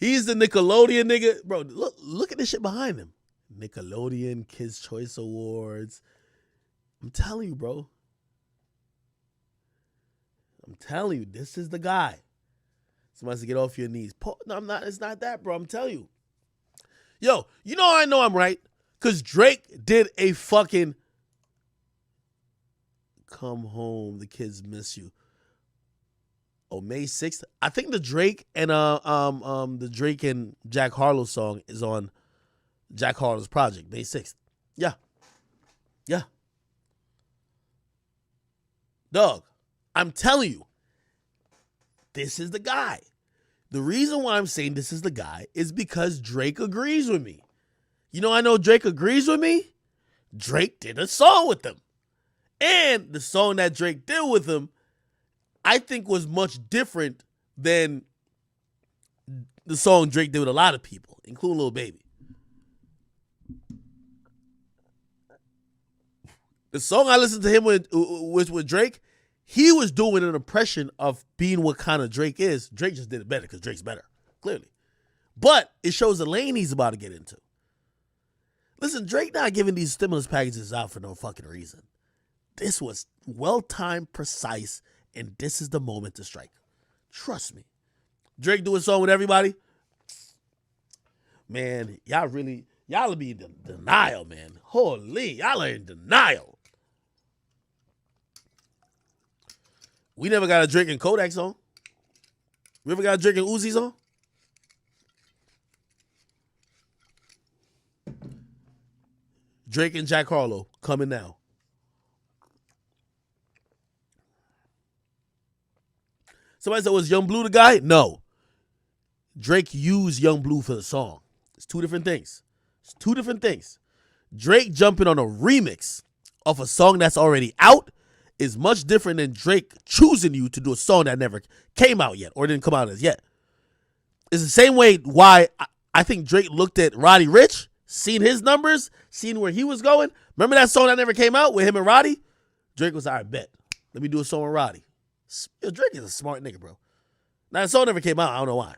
He's the Nickelodeon nigga. Bro, look at this shit behind him. Nickelodeon Kids Choice Awards. I'm telling you, bro. I'm telling you, this is the guy. Somebody to get off your knees. No, I'm not. It's not that, bro. I'm telling you. Yo, you know I know I'm right? Because Drake did a fucking Come Home, the kids miss you. Oh, May 6th. I think the Drake and Jack Harlow song is on Jack Harlow's project, May 6th. Yeah. Yeah. Dog, I'm telling you, this is the guy. The reason why I'm saying this is the guy is because Drake agrees with me. You know I know Drake agrees with me? Drake did a song with him. And the song that Drake did with him, I think was much different than the song Drake did with a lot of people, including Lil Baby. The song I listened to him with Drake, he was doing an impression of being what kind of Drake is. Drake just did it better because Drake's better, clearly. But it shows the lane he's about to get into. Listen, Drake not giving these stimulus packages out for no fucking reason. This was well-timed, precise, and this is the moment to strike. Trust me. Drake do a song with everybody. Man, y'all be in denial, man. Holy, y'all are in denial. We never got a Drake and Kodak song. We ever got a Drake and Uzi song? Drake and Jack Harlow coming now. Somebody said, was Young Blue the guy? No. Drake used Young Blue for the song. It's two different things. It's two different things. Drake jumping on a remix of a song that's already out is much different than Drake choosing you to do a song that never came out yet or didn't come out as yet. It's the same way why I think Drake looked at Roddy Ricch, seen his numbers, seen where he was going. Remember that song that never came out with him and Roddy? Drake was, all right, bet. Let me do a song with Roddy. Yo, Drake is a smart nigga, bro. Now, the song never came out. I don't know why.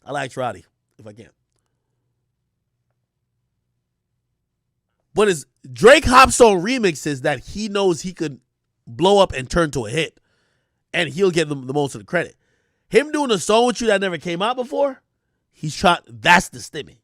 I liked Roddy, if I can. But it's Drake hops on remixes that he knows he could blow up and turn to a hit. And he'll get the most of the credit. Him doing a song with you that never came out before, that's the stimmy.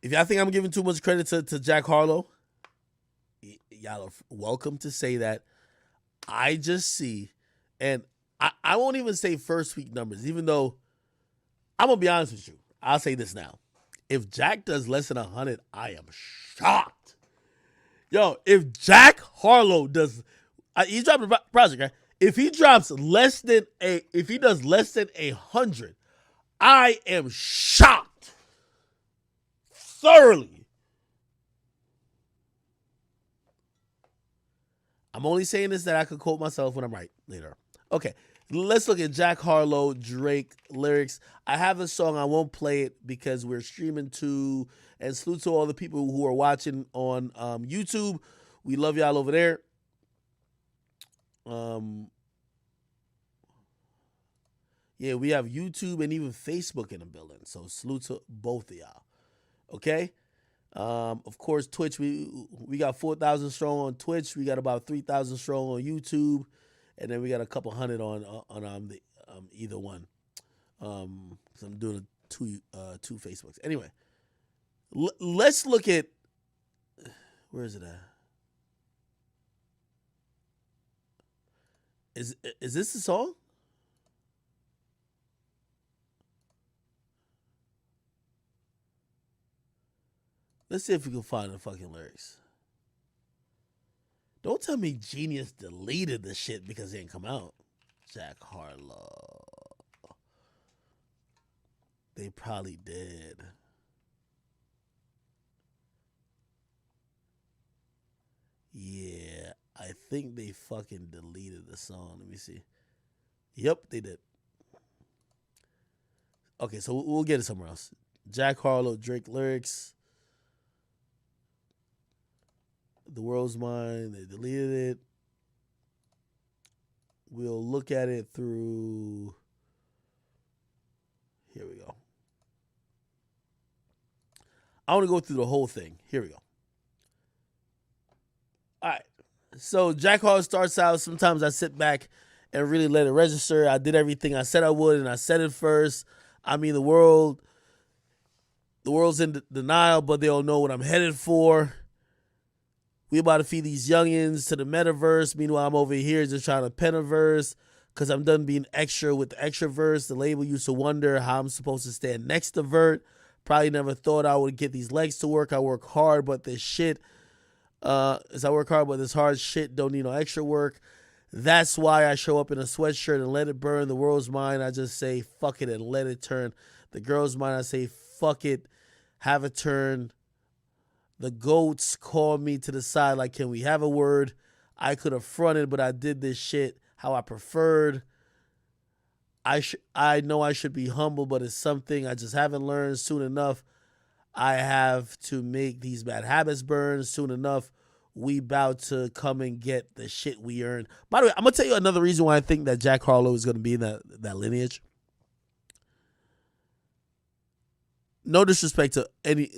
If y'all think I'm giving too much credit to Jack Harlow, y'all are welcome to say that. I just see, and I won't even say first week numbers, even though I'm going to be honest with you. I'll say this now. If Jack does less than 100, I am shocked. Yo, if Jack Harlow does, he dropped a project, right? If he does less than 100, I am shocked. Thoroughly. I'm only saying this that I could quote myself when I'm right later. Okay, let's look at Jack Harlow, Drake lyrics. I have a song. I won't play it because we're streaming to, and salute to all the people who are watching on YouTube. We love y'all over there. Yeah, we have YouTube and even Facebook in the building. So salute to both of y'all. Okay. Of course, Twitch, we got 4,000 strong on Twitch. We got about 3,000 strong on YouTube, and then we got a couple hundred on either one. So I'm doing two Facebooks. Anyway, let's look at, where is it at? Is this the song? Let's see if we can find the fucking lyrics. Don't tell me Genius deleted the shit because it didn't come out. Jack Harlow. They probably did. Yeah, I think they fucking deleted the song. Let me see. Yep, they did. Okay, so we'll get it somewhere else. Jack Harlow, Drake lyrics. The world's mine. They deleted it. We'll look at it through. Here we go. I want to go through the whole thing. Here we go. All right. So Jack Harlow starts out. Sometimes I sit back and really let it register. I did everything I said I would, and I said it first. I mean, the world's in denial, but they don't know what I'm headed for. We about to feed these youngins to the metaverse. Meanwhile, I'm over here just trying to pen a verse because I'm done being extra with the extroverse. The label used to wonder how I'm supposed to stand next to Vert. Probably never thought I would get these legs to work. I work hard, but this shit, as I work hard, but this hard shit don't need no extra work. That's why I show up in a sweatshirt and let it burn. The world's mine. I just say fuck it and let it turn. The girl's mine. I say fuck it, have a turn. The goats call me to the side like, can we have a word? I could have fronted, but I did this shit how I preferred. I know I should be humble, but it's something I just haven't learned soon enough. I have to make these bad habits burn soon enough. We about to come and get the shit we earned. By the way, I'm going to tell you another reason why I think that Jack Harlow is going to be in that lineage. No disrespect to any...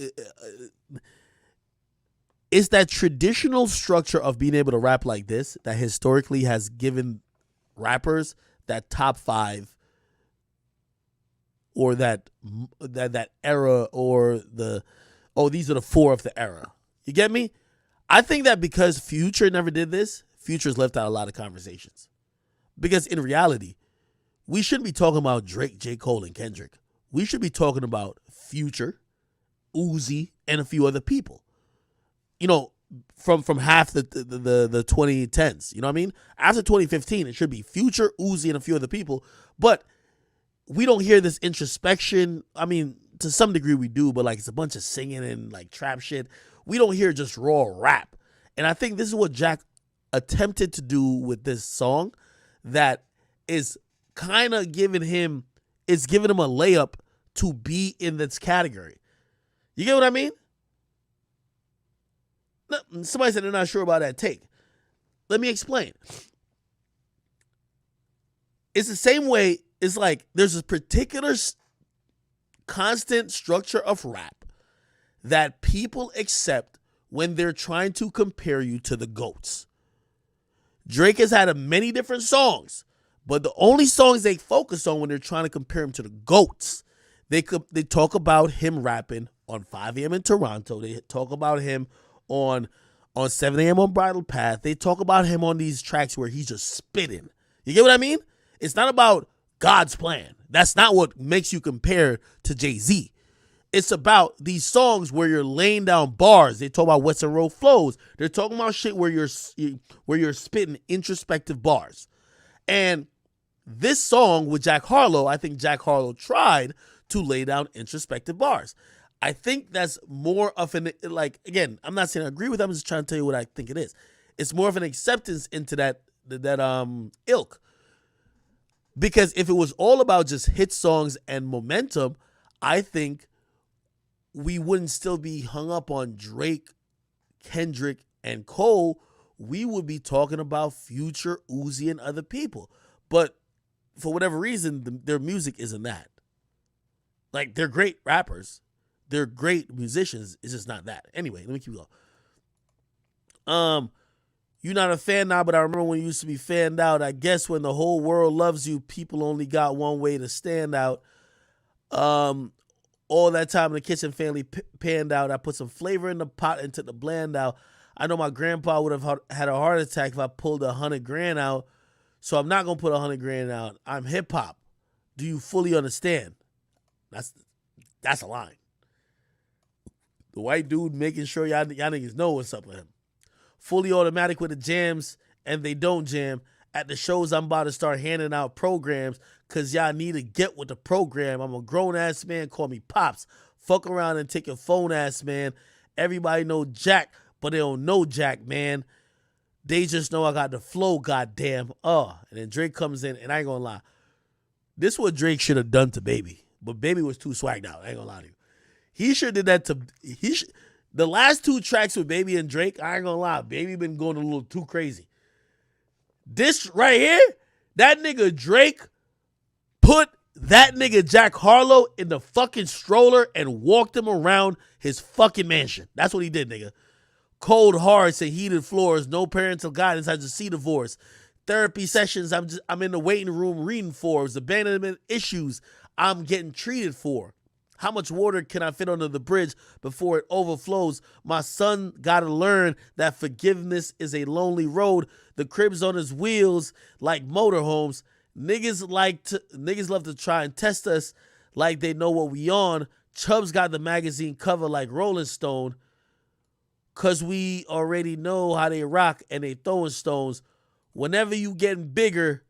It's that traditional structure of being able to rap like this that historically has given rappers that top 5 or that era or these are the 4 of the era. You get me? I think that because Future never did this, Future's left out a lot of conversations. Because in reality, we shouldn't be talking about Drake, J. Cole, and Kendrick. We should be talking about Future, Uzi, and a few other people. You know, from half the 2010s. You know what I mean? After 2015, it should be Future, Uzi, and a few other people. But we don't hear this introspection. I mean, to some degree we do, but like it's a bunch of singing and like trap shit. We don't hear just raw rap. And I think this is what Jack attempted to do with this song that is kind of giving him a layup to be in this category. You get what I mean? Somebody said they're not sure about that take. Let me explain. It's the same way. It's like there's a particular constant structure of rap that people accept when they're trying to compare you to the GOATs. Drake has had many different songs, but the only songs they focus on when they're trying to compare him to the GOATs, they talk about him rapping on 5 a.m. in Toronto. They talk about him on 7 a.m. on Bridle Path. They talk about him on these tracks where he's just spitting. You get what I mean? It's not about God's plan. That's not what makes you compare to Jay-Z. It's about these songs where you're laying down bars. They talk about Western Road flows. They're talking about shit where you're spitting introspective bars. And this song with Jack Harlow, I think Jack Harlow tried to lay down introspective bars. I think that's more of an, like, again, I'm not saying I agree with that. I'm just trying to tell you what I think it is. It's more of an acceptance into that ilk. Because if it was all about just hit songs and momentum, I think we wouldn't still be hung up on Drake, Kendrick, and Cole. We would be talking about Future, Uzi, and other people. But for whatever reason, their music isn't that. Like, they're great rappers. They're great musicians. It's just not that. Anyway, let me keep going. You're not a fan now, but I remember when you used to be fanned out. I guess when the whole world loves you, people only got one way to stand out. All that time in the kitchen, family panned out. I put some flavor in the pot and took the bland out. I know my grandpa would have had a heart attack if I pulled $100,000 out. So I'm not going to put $100,000 out. I'm hip hop. Do you fully understand? That's a line. The white dude making sure y'all niggas know what's up with him. Fully automatic with the jams, and they don't jam. At the shows, I'm about to start handing out programs because y'all need to get with the program. I'm a grown-ass man. Call me Pops. Fuck around and take your phone-ass man. Everybody know Jack, but they don't know Jack, man. They just know I got the flow, goddamn. And then Drake comes in, and I ain't gonna lie. This is what Drake should have done to Baby. but Baby was too swagged out. I ain't gonna lie to you. He should did that to the last 2 tracks with Baby and Drake. I ain't gonna lie, Baby been going a little too crazy. This right here, that nigga Drake put that nigga Jack Harlow in the fucking stroller and walked him around his fucking mansion. That's what he did, nigga. Cold hard, say heated floors, no parental guidance, I just see divorce. Therapy sessions, I'm in the waiting room reading for. Abandonment issues, I'm getting treated for. How much water can I fit under the bridge before it overflows? My son gotta learn that forgiveness is a lonely road. The crib's on his wheels like motorhomes. Niggas love to try and test us like they know what we on. Chubbs got the magazine cover like Rolling Stone. Cause we already know how they rock and they throwing stones. Whenever you getting bigger,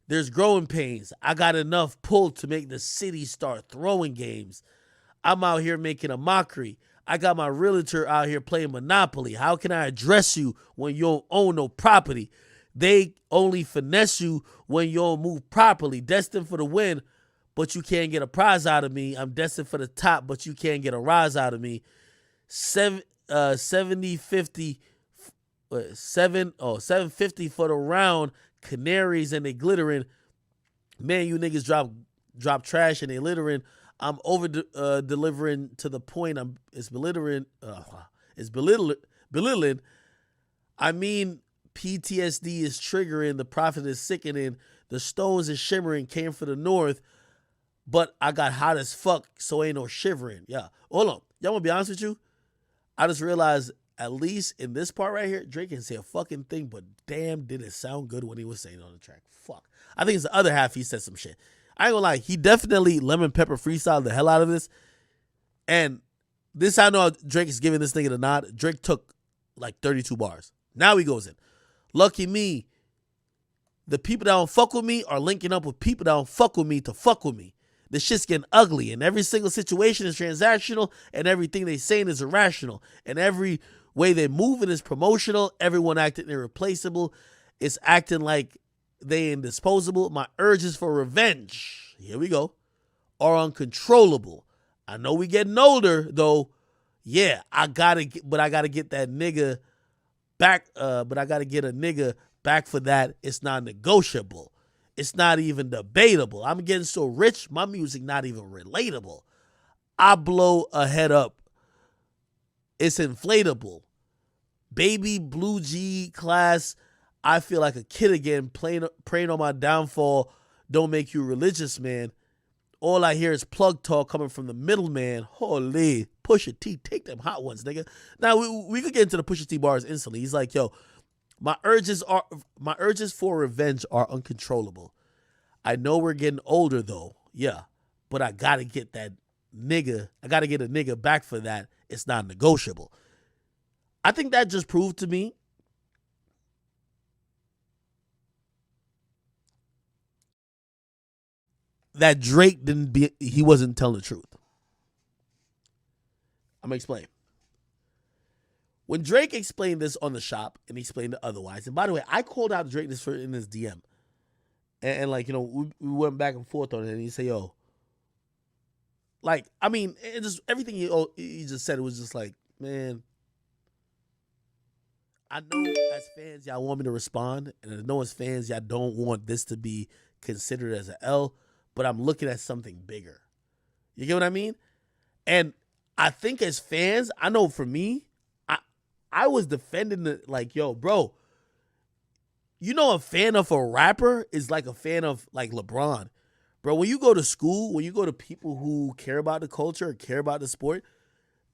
there's growing pains. I got enough pull to make the city start throwing games. I'm out here making a mockery. I got my realtor out here playing Monopoly. How can I address you when you don't own no property? They only finesse you when you don't move properly. Destined for the win, but you can't get a prize out of me. I'm destined for the top, but you can't get a rise out of me. 750 for the round. Canaries and they glittering. Man, you niggas drop trash and they littering. I'm over delivering to the point it's belittling. I mean, PTSD is triggering. The prophet is sickening. The stones is shimmering. Came for the north, but I got hot as fuck, so ain't no shivering. Yeah, hold on. Y'all wanna be honest with you? I just realized, at least in this part right here, Drake can say a fucking thing, but damn, did it sound good when he was saying it on the track. Fuck. I think it's the other half he said some shit. I ain't gonna lie, he definitely lemon pepper freestyled the hell out of this. And this, I know Drake is giving this nigga the nod. Drake took like 32 bars. Now he goes in. Lucky me, the people that don't fuck with me are linking up with people that don't fuck with me to fuck with me. This shit's getting ugly, and every single situation is transactional, and everything they saying is irrational, and every way they moving is promotional. Everyone acting irreplaceable. It's acting like they indisposable. My urges for revenge, here we go, are uncontrollable. I know we getting older, though. Yeah, I gotta get that nigga back. But I gotta get a nigga back for that. It's not negotiable. It's not even debatable. I'm getting so rich, my music not even relatable. I blow a head up. It's inflatable. Baby blue G class. I feel like a kid again, praying on my downfall. Don't make you religious, man. All I hear is plug talk coming from the middleman. Holy, Pusha T, take them hot ones, nigga. Now we could get into the Pusha T bars instantly. He's like, yo, my urges for revenge are uncontrollable. I know we're getting older though, yeah, but I gotta get that nigga. I gotta get a nigga back for that. It's not negotiable. I think that just proved to me that Drake he wasn't telling the truth. I'm gonna explain. When Drake explained this on the shop and he explained it otherwise, and by the way, I called out Drake this in his DM, and like, you know, we went back and forth on it, and he said, yo, like, I mean, it just everything he just said, it was just like, man, I know as fans y'all want me to respond, and I know as fans y'all don't want this to be considered as an L, but I'm looking at something bigger. You get what I mean? And I think as fans, I know for me, I was defending it like, yo, bro, you know, a fan of a rapper is like a fan of like LeBron. Bro, when you go to school, when you go to people who care about the culture, care about the sport,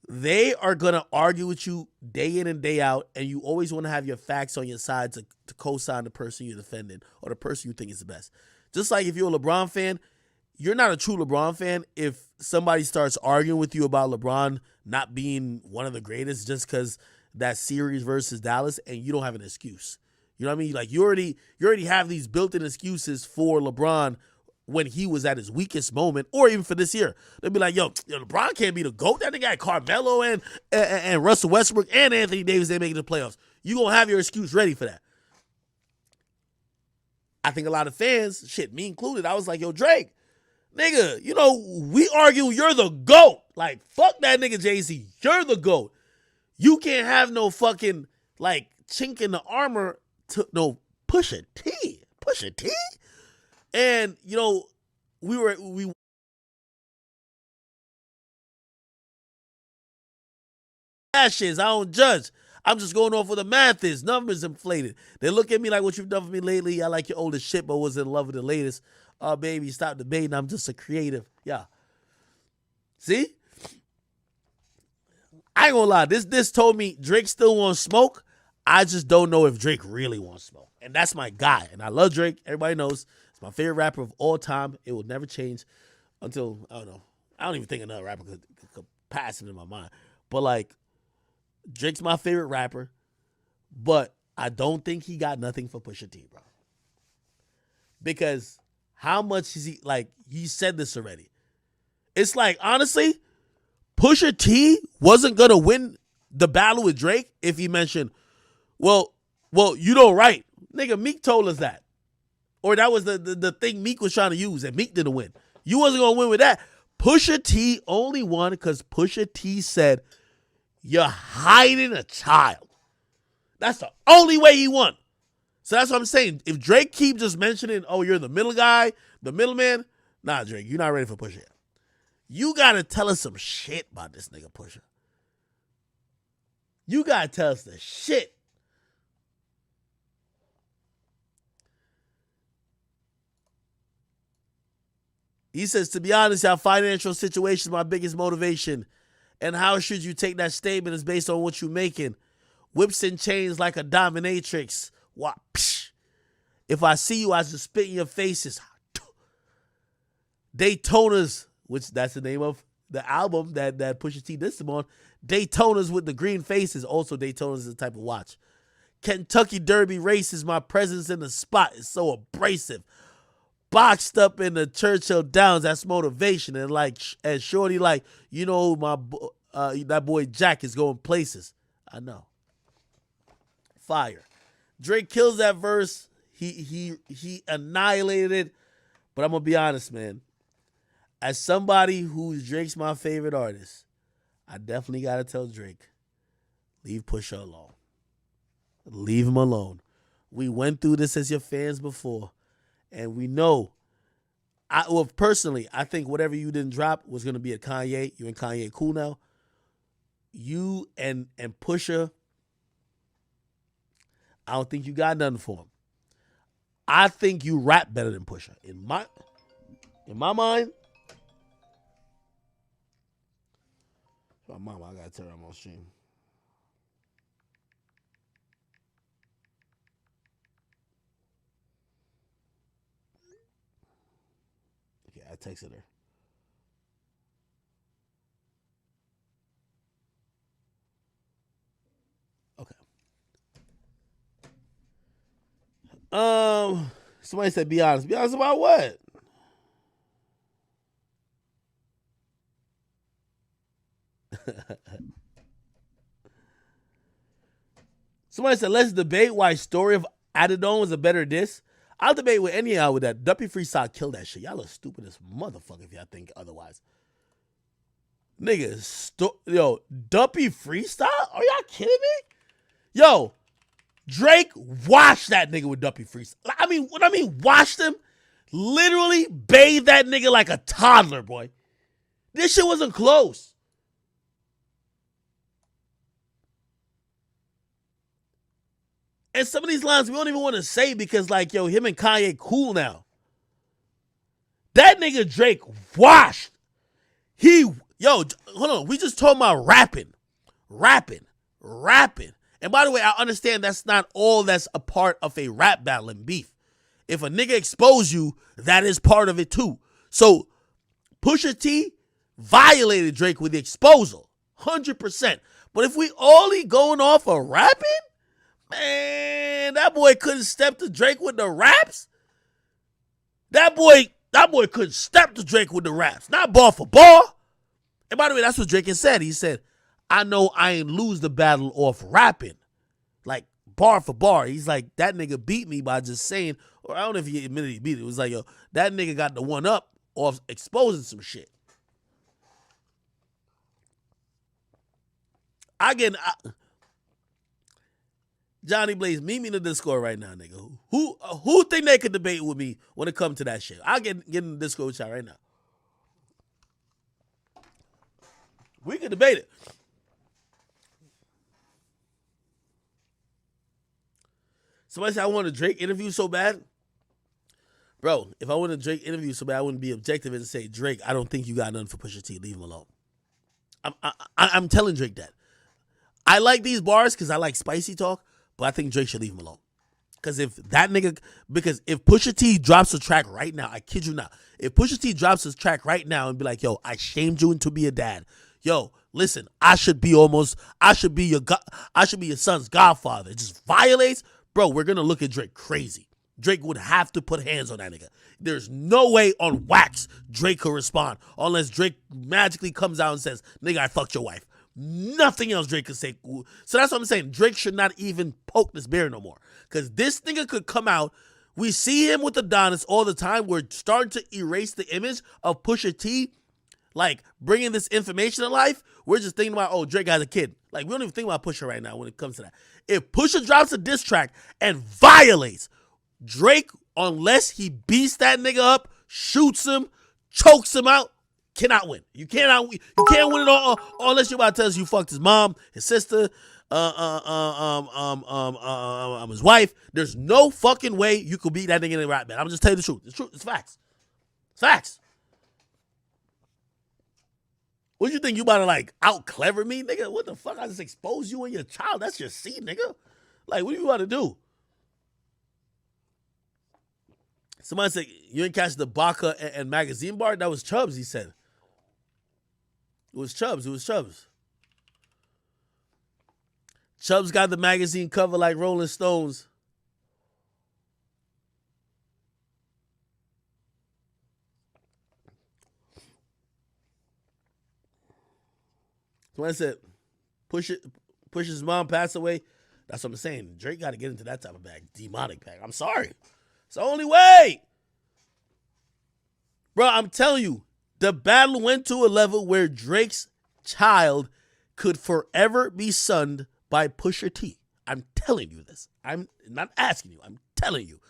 they are going to argue with you day in and day out, and you always want to have your facts on your side to co-sign the person you're defending or the person you think is the best. Just like if you're a LeBron fan, you're not a true LeBron fan if somebody starts arguing with you about LeBron not being one of the greatest just because that series versus Dallas, and you don't have an excuse. You know what I mean? Like, you already have these built-in excuses for LeBron when he was at his weakest moment, or even for this year. They'll be like, yo, LeBron can't be the GOAT. That nigga had Carmelo and Russell Westbrook and Anthony Davis, they making the playoffs. You gonna have your excuse ready for that. I think a lot of fans, shit, me included, I was like, yo, Drake, Nigga, you know, we argue you're the GOAT. Like, fuck that nigga Jay-Z. You're the GOAT. You can't have no fucking, like, chink in the armor to no Pusha T. Pusha T? And, you know, we ashes. I don't judge. I'm just going off what the math is. Numbers inflated. They look at me like, what you've done for me lately. I like your oldest shit, but was in love with the latest. Oh, baby, stop debating. I'm just a creative. Yeah. See? I ain't gonna lie. This told me Drake still wants smoke. I just don't know if Drake really wants smoke. And that's my guy. And I love Drake. Everybody knows. It's my favorite rapper of all time. It will never change until, I don't know. I don't even think another rapper could pass it in my mind. But, like, Drake's my favorite rapper. But I don't think he got nothing for Pusha T, bro. Because how much is he, like, he said this already. It's like, honestly, Pusha T wasn't going to win the battle with Drake if he mentioned, well, you don't write. Nigga, Meek told us that. Or that was the thing Meek was trying to use, and Meek didn't win. You wasn't going to win with that. Pusha T only won because Pusha T said, you're hiding a child. That's the only way he won. So that's what I'm saying. If Drake keeps just mentioning, oh, you're the middle guy, the middleman, nah, Drake, you're not ready for Pusha yet. You got to tell us some shit about this nigga Pusha. You got to tell us the shit. He says, to be honest, our financial situation is my biggest motivation. And how should you take that statement is based on what you're making. Whips and chains like a dominatrix. What? Psh. If I see you, I just spit in your faces. Daytonas, which that's the name of the album that Pusha T dissed him on. Daytonas with the green faces. Also, Daytonas is the type of watch. Kentucky Derby races. My presence in the spot is so abrasive. Boxed up in the Churchill Downs. That's motivation. And like, and Shorty, like, you know, that boy Jack is going places. I know. Fire. Drake kills that verse. He annihilated it. But I'm gonna be honest, man. As somebody who's Drake's my favorite artist, I definitely gotta tell Drake, leave Pusha alone. Leave him alone. We went through this as your fans before, and we know. Personally, I think whatever you didn't drop was gonna be a Kanye. You and Kanye cool now. You and Pusha, I don't think you got nothing for him. I think you rap better than Pusha. In my mind. My mama, I gotta turn on my stream. Okay, I texted her. Okay. Somebody said be honest. Be honest about what? Somebody said let's debate why Story of Adidon was a better diss. I'll debate with any y'all with that. Duppy Freestyle killed that shit. Y'all are stupid as motherfucker if y'all think otherwise. Niggas, yo, Duppy Freestyle? Are y'all kidding me? Yo, Drake washed that nigga with Duppy Freestyle. I mean, what I mean, washed him? Literally bathed that nigga like a toddler, boy. This shit wasn't close. And some of these lines we don't even want to say because, like, yo, him and Kanye cool now. That nigga Drake washed. Hold on. We just talking about rapping. And by the way, I understand that's not all that's a part of a rap battle and beef. If a nigga expose you, that is part of it too. So Pusha T violated Drake with the exposal. 100%. But if we only going off of rapping, man, that boy couldn't step to Drake with the raps. That boy couldn't step to Drake with the raps. Not bar for bar. And by the way, that's what Drake has said. He said, I know I ain't lose the battle off rapping. Like, bar for bar. He's like, that nigga beat me by just saying, or I don't know if he admitted he beat it. It was like, yo, that nigga got the one up off exposing some shit. Johnny Blaze, meet me in the Discord right now, nigga. Who think they could debate with me when it comes to that shit? I'll get in the Discord with y'all right now. We can debate it. Somebody said I want a Drake interview so bad. Bro, if I want a Drake interview so bad, I wouldn't be objective and say, Drake, I don't think you got nothing for Pusha T. Leave him alone. I'm telling Drake that. I like these bars because I like spicy talk, but I think Drake should leave him alone. Because if Pusha T drops a track right now, I kid you not, if Pusha T drops a track right now and be like, yo, I shamed you into be a dad. Yo, listen, I should be your son's godfather. It just violates, bro, we're going to look at Drake crazy. Drake would have to put hands on that nigga. There's no way on wax Drake could respond unless Drake magically comes out and says, nigga, I fucked your wife. Nothing else Drake could say. So that's what I'm saying. Drake should not even poke this bear no more. Because this nigga could come out. We see him with Adonis all the time. We're starting to erase the image of Pusha T, like bringing this information to life. We're just thinking about, oh, Drake has a kid. Like, we don't even think about Pusha right now when it comes to that. If Pusha drops a diss track and violates Drake, unless he beats that nigga up, shoots him, chokes him out, cannot win. You can't win it all unless you're about to tell us you fucked his mom, his sister, his wife. There's no fucking way you could beat that nigga in a rap battle. I'm just telling you the truth. It's true. It's facts. It's facts. What you think you about to like out clever me, nigga? What the fuck? I just exposed you and your child. That's your seed, nigga. Like, what are you about to do? Somebody said you didn't catch the Baca and magazine bar. That was Chubbs. He said. It was Chubbs. Chubbs got the magazine cover like Rolling Stones. Somebody said Push's mom passed away. That's what I'm saying. Drake got to get into that type of bag. Demonic bag. I'm sorry. It's the only way. Bro, I'm telling you, the battle went to a level where Drake's child could forever be sunned by Pusha T. I'm telling you this. I'm not asking you. I'm telling you.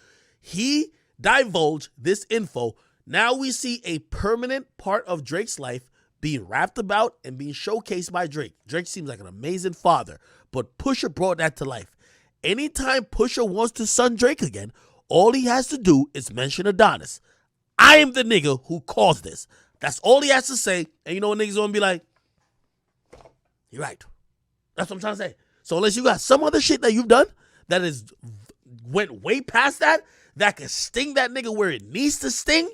He divulged this info. Now we see a permanent part of Drake's life being rapped about and being showcased by Drake. Drake seems like an amazing father, but Pusha brought that to life. Anytime Pusha wants to son Drake again, all he has to do is mention Adonis. I am the nigga who caused this. That's all he has to say. And you know what niggas gonna be like? You're right. That's what I'm trying to say. So unless you got some other shit that you've done that is went way past that can sting that nigga where it needs to sting,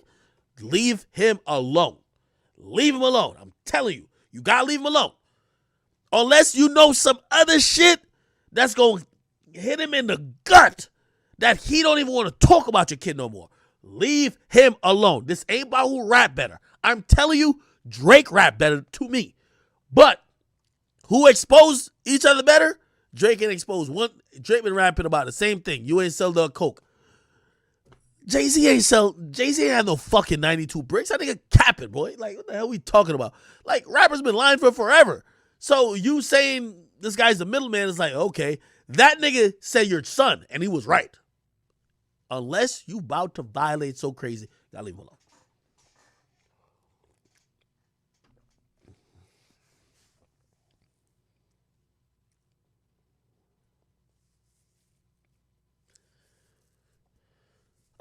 leave him alone. Leave him alone. I'm telling you. You gotta leave him alone. Unless you know some other shit that's gonna hit him in the gut that he don't even want to talk about your kid no more. Leave him alone. This ain't about who rap better. I'm telling you, Drake rap better to me. But who exposed each other better? Drake ain't exposed one. Drake been rapping about the same thing. You ain't sell the coke. Jay-Z ain't have no fucking 92 bricks. That nigga capping, boy. Like, what the hell we talking about? Like, rappers been lying for forever. So you saying this guy's the middleman is like, okay, that nigga said your son, and he was right. Unless you about to violate so crazy, you gotta leave him alone.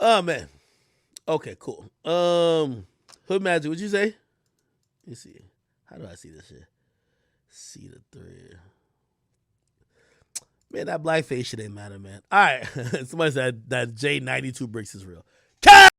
Oh man. Okay, cool. Hood Magic, what'd you say? Let me see. How do I see this shit? See the thread. Man, that blackface shit ain't matter, man. All right. Somebody said that J92 bricks is real.